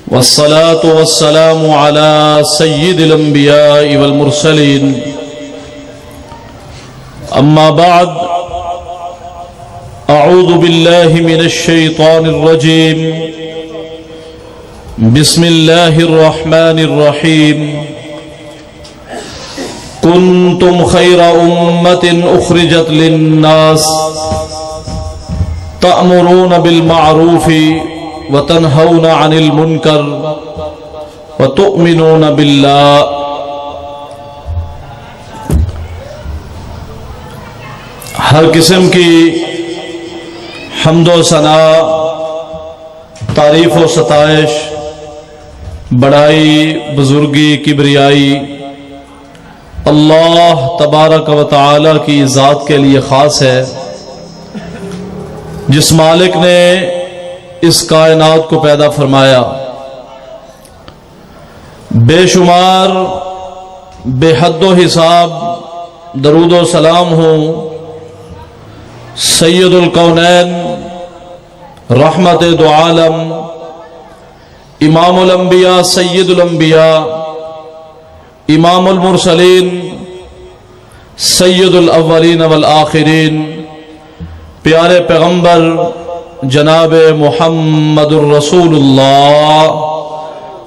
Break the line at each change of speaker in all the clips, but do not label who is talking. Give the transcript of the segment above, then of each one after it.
والصلاة والسلام على سيد الأنبياء والمرسلين أما بعد أعوذ بالله من الشيطان الرجيم بسم الله الرحمن الرحيم كنتم خير أمة أخرجت للناس تأمرون بالمعروف وتنهون عن المنكر وتؤمنون بالله. ہر قسم کی حمد و ثنا، تعریف و ستائش، بڑائی، بزرگی، کبریائی اللہ تبارک و تعالی کی ذات کے لیے خاص ہے، جس مالک نے اس کائنات کو پیدا فرمایا. بے شمار بے حد و حساب درود و سلام ہوں سید الکونین، رحمت دو عالم، امام الانبیاء، سید الانبیاء، امام المرسلین، سید الاولین والآخرین، پیارے پیغمبر جناب محمد الرسول اللہ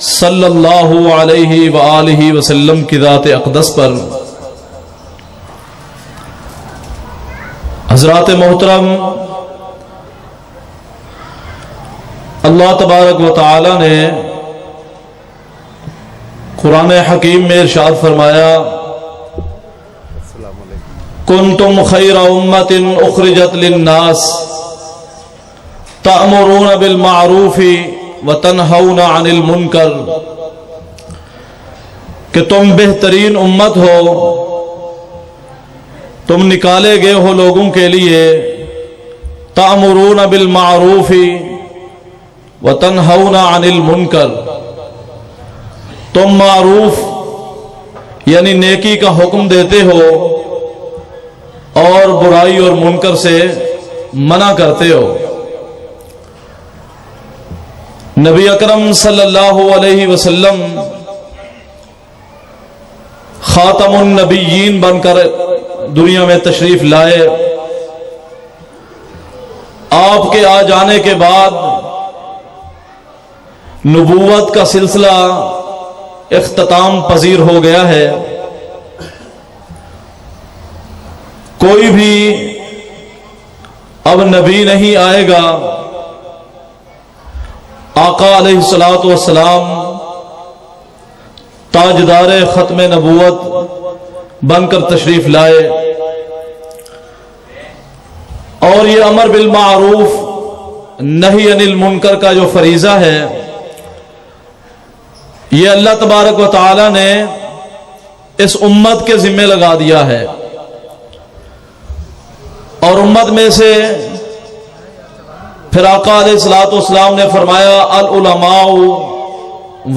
صلی اللہ علیہ وآلہ وسلم کی ذات اقدس پر. حضرات محترم، اللہ تبارک و تعالی نے قرآن حکیم میں ارشاد فرمایا: کنتم خیر امت اخرجت للناس تأمرون بالمعروف وتنہون عن المنکر، کہ تم بہترین امت ہو، تم نکالے گئے ہو لوگوں کے لیے، تأمرون بالمعروف وتنہون عن المنکر، تم معروف یعنی نیکی کا حکم دیتے ہو اور برائی اور منکر سے منع کرتے ہو. نبی اکرم صلی اللہ علیہ وسلم خاتم النبیین بن کر دنیا میں تشریف لائے. آپ کے آ جانے کے بعد نبوت کا سلسلہ اختتام پذیر ہو گیا ہے. کوئی بھی اب نبی نہیں آئے گا. آقا علیہ الصلوۃ والسلام تاجدار ختم نبوت بن کر تشریف لائے، اور یہ امر بالمعروف نہی عن المنکر کا جو فریضہ ہے، یہ اللہ تبارک و تعالی نے اس امت کے ذمہ لگا دیا ہے. اور امت میں سے پھر آقا علیہ الصلوۃ والسلام نے فرمایا: العلماء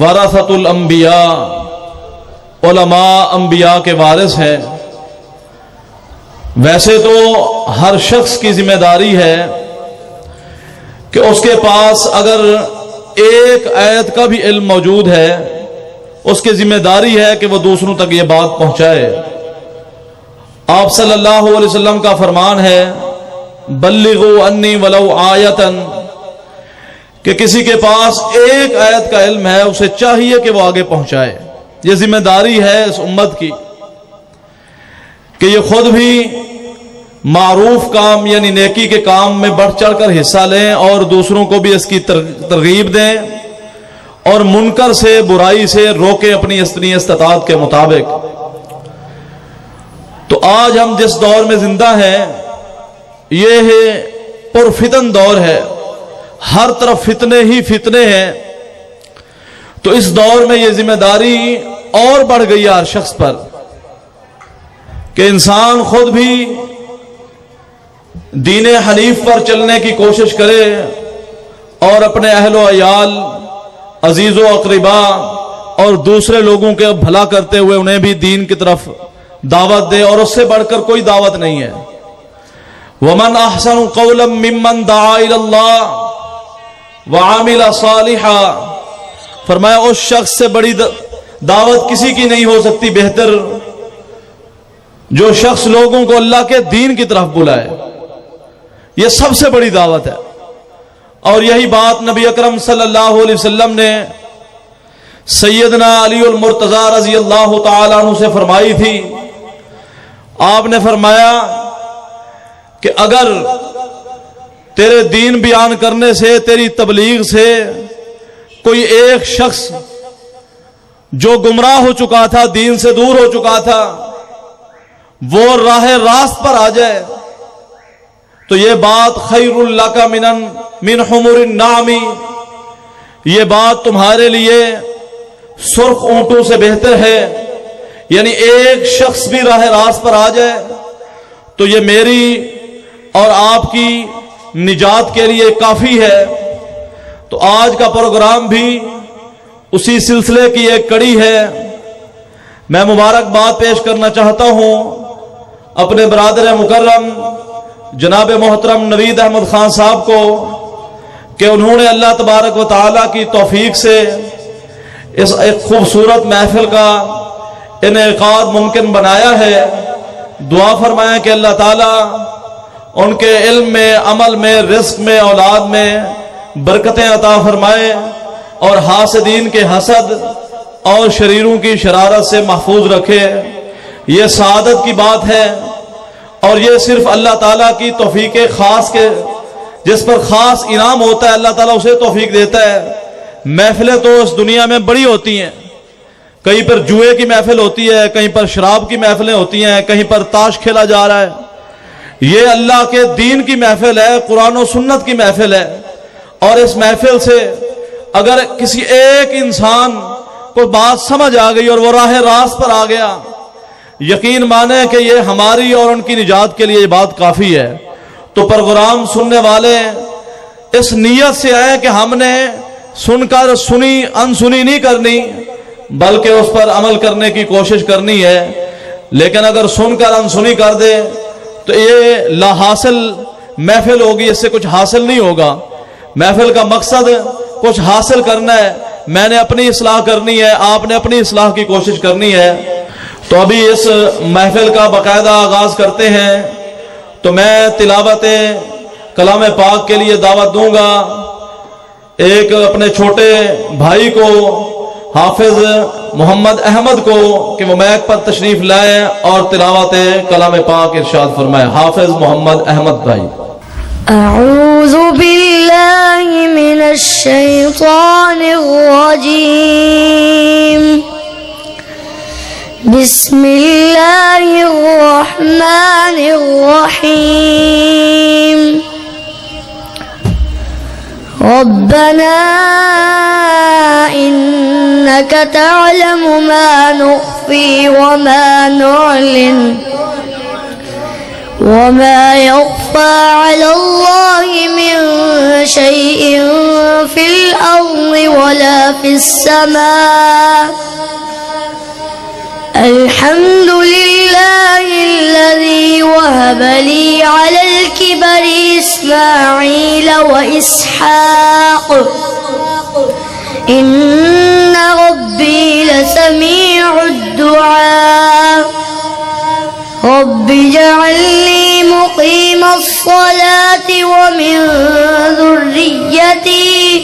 ورثۃ الانبیاء، علماء انبیاء کے وارث ہیں. ویسے تو ہر شخص کی ذمہ داری ہے کہ اس کے پاس اگر ایک آیت کا بھی علم موجود ہے، اس کی ذمہ داری ہے کہ وہ دوسروں تک یہ بات پہنچائے. آپ صلی اللہ علیہ وسلم کا فرمان ہے: بلغوا انی ولو آیۃ، کہ کسی کے پاس ایک آیت کا علم ہے اسے چاہیے کہ وہ آگے پہنچائے. یہ ذمہ داری ہے اس امت کی کہ یہ خود بھی معروف کام یعنی نیکی کے کام میں بڑھ چڑھ کر حصہ لیں اور دوسروں کو بھی اس کی ترغیب دیں، اور منکر سے، برائی سے روکیں اپنی استطاعت کے مطابق. تو آج ہم جس دور میں زندہ ہیں یہ ہے پرفتن دور ہے، ہر طرف فتنے ہی فتنے ہیں. تو اس دور میں یہ ذمہ داری اور بڑھ گئی ہر شخص پر کہ انسان خود بھی دین حنیف پر چلنے کی کوشش کرے اور اپنے اہل و عیال، عزیز و اقربا اور دوسرے لوگوں کے بھلا کرتے ہوئے انہیں بھی دین کی طرف دعوت دے. اور اس سے بڑھ کر کوئی دعوت نہیں ہے. وَمَنْ أَحْسَنُ قَوْلًا مِّمَّنْ دَعَا إِلَى اللَّهِ وَعَمِلَ صَالِحًا فرمایا اس شخص سے بڑی دعوت کسی کی نہیں ہو سکتی بہتر جو شخص لوگوں کو اللہ کے دین کی طرف بلائے. یہ سب سے بڑی دعوت ہے. اور یہی بات نبی اکرم صلی اللہ علیہ وسلم نے سیدنا علی المرتضی رضی اللہ تعالیٰ عنہ سے فرمائی تھی. آپ نے فرمایا کہ اگر تیرے دین بیان کرنے سے، تیری تبلیغ سے کوئی ایک شخص جو گمراہ ہو چکا تھا، دین سے دور ہو چکا تھا، وہ راہ راست پر آ جائے تو یہ بات خیر لک من حمر النعم، یہ بات تمہارے لیے سرخ اونٹوں سے بہتر ہے. یعنی ایک شخص بھی راہ راست پر آ جائے تو یہ میری اور آپ کی نجات کے لیے کافی ہے. تو آج کا پروگرام بھی اسی سلسلے کی ایک کڑی ہے. میں مبارکباد پیش کرنا چاہتا ہوں اپنے برادر مکرم جناب محترم نوید احمد خان صاحب کو کہ انہوں نے اللہ تبارک و تعالیٰ کی توفیق سے اس ایک خوبصورت محفل کا انعقاد ممکن بنایا ہے. دعا فرمائیں کہ اللہ تعالیٰ ان کے علم میں، عمل میں، رزق میں، اولاد میں برکتیں عطا فرمائے اور حاسدین کے حسد اور شریروں کی شرارت سے محفوظ رکھے. یہ سعادت کی بات ہے اور یہ صرف اللہ تعالیٰ کی توفیق خاص کے جس پر خاص انعام ہوتا ہے اللہ تعالیٰ اسے توفیق دیتا ہے. محفلیں تو اس دنیا میں بڑی ہوتی ہیں، کہیں پر جوئے کی محفل ہوتی ہے، کہیں پر شراب کی محفلیں ہوتی ہیں، کہیں پر تاش کھیلا جا رہا ہے. یہ اللہ کے دین کی محفل ہے، قرآن و سنت کی محفل ہے. اور اس محفل سے اگر کسی ایک انسان کو بات سمجھ آ گئی اور وہ راہ راست پر آ گیا، یقین مانے کہ یہ ہماری اور ان کی نجات کے لیے یہ بات کافی ہے. تو پروگرام سننے والے اس نیت سے آئے کہ ہم نے سن کر سنی انسنی نہیں کرنی بلکہ اس پر عمل کرنے کی کوشش کرنی ہے. لیکن اگر سن کر انسنی کر دے تو یہ لا حاصل محفل ہوگی، اس سے کچھ حاصل نہیں ہوگا. محفل کا مقصد کچھ حاصل کرنا ہے. میں نے اپنی اصلاح کرنی ہے، آپ نے اپنی اصلاح کی کوشش کرنی ہے. تو ابھی اس محفل کا باقاعدہ آغاز کرتے ہیں. تو میں تلاوت کلام پاک کے لیے دعوت دوں گا ایک اپنے چھوٹے بھائی کو، حافظ محمد احمد کو، کہ وہ مائک پر تشریف لائیں اور تلاوت کلام پاک ارشاد فرمائے. حافظ محمد احمد بھائی.
اعوذ باللہ من الشیطان الرجیم. بسم اللہ الرحمن الرحیم. ربنا انك تعلم ما نخفي وما نعلن وما يخفى على الله من شيء في الأرض ولا في السماء. الحمد لله الذي وهب لي على الكبر إسماعيل وإسحاق إن ربي لسميع الدعاء. رب اجعلني مقيم الصلاة ومن ذريتي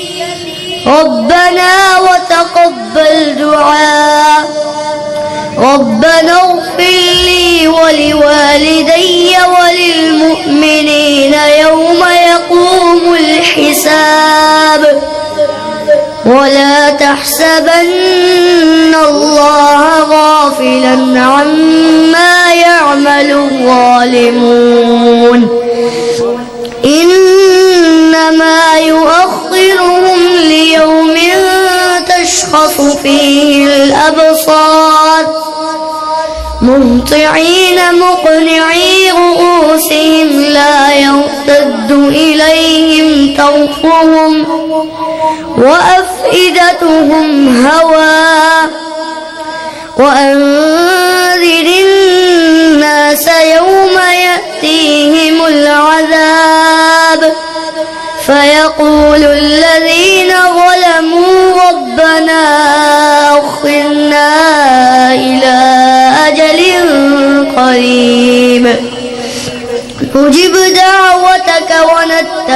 ربنا وتقبل دعاء. ربنا اغفر لي ولوالدي وللمؤمنين يوم يقوم الحساب. ولا تحسبن الله غافلا عما يعمل الظالمون إنما يؤخرهم ليوم تشخص فيه الأبصار مهطعين مقنعي رؤوسهم لا يرتد إليهم طرفهم وأفئدتهم هواء. وأنذر الناس يوم يأتيهم العذاب فيقول الذين ظلموا ربنا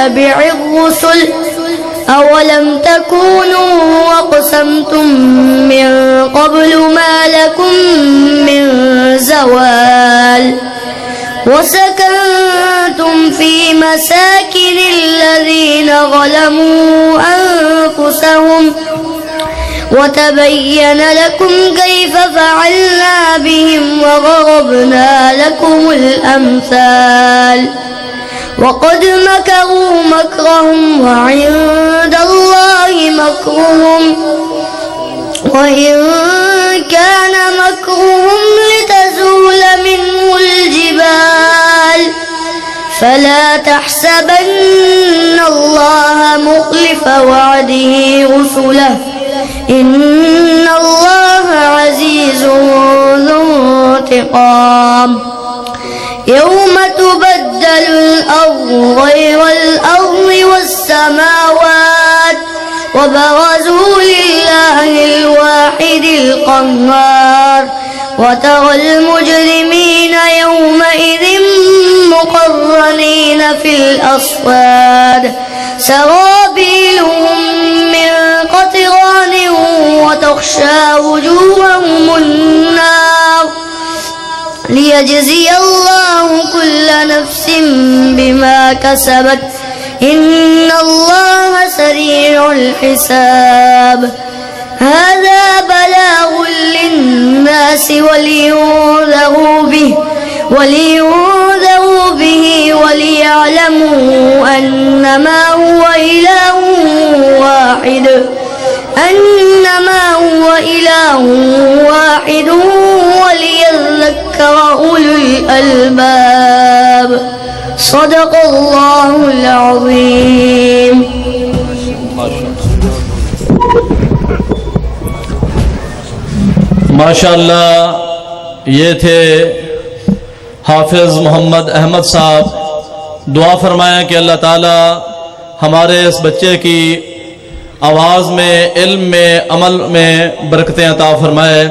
نتبع الرسل أولم تكونوا أقسمتم من قبل ما لكم من زوال وسكنتم في مساكن الذين ظلموا أنفسهم وتبين لكم كيف فعلنا بهم وضربنا لكم الأمثال وقد مكروا مكرهم وعند الله مكرهم وإن كان مكرهم لتزول منه الجبال فلا تحسبن الله مخلف وعده رسله إن الله عزيز ذو انتقام يوم تبدل الأرض غير الأرض والسماوات وبرزوا لله الواحد القهار وترى المجرمين يومئذ مقرنين في الأصفاد سرابيلهم من قطران وتغشى وجوههم النار ليجزي الله كل نفس بما كسبت إن الله سريع الحساب هذا بلاغ للناس ولينذروا به وليعلموا أنما هو إله واحد وليذكر أولو الألباب صدق الله العظيم
ماشاءاللہ یہ تھے حافظ محمد احمد صاحب. دعا فرمائیں کہ اللہ تعالی ہمارے اس بچے کی آواز میں، علم میں، عمل میں برکتیں عطا فرمائے.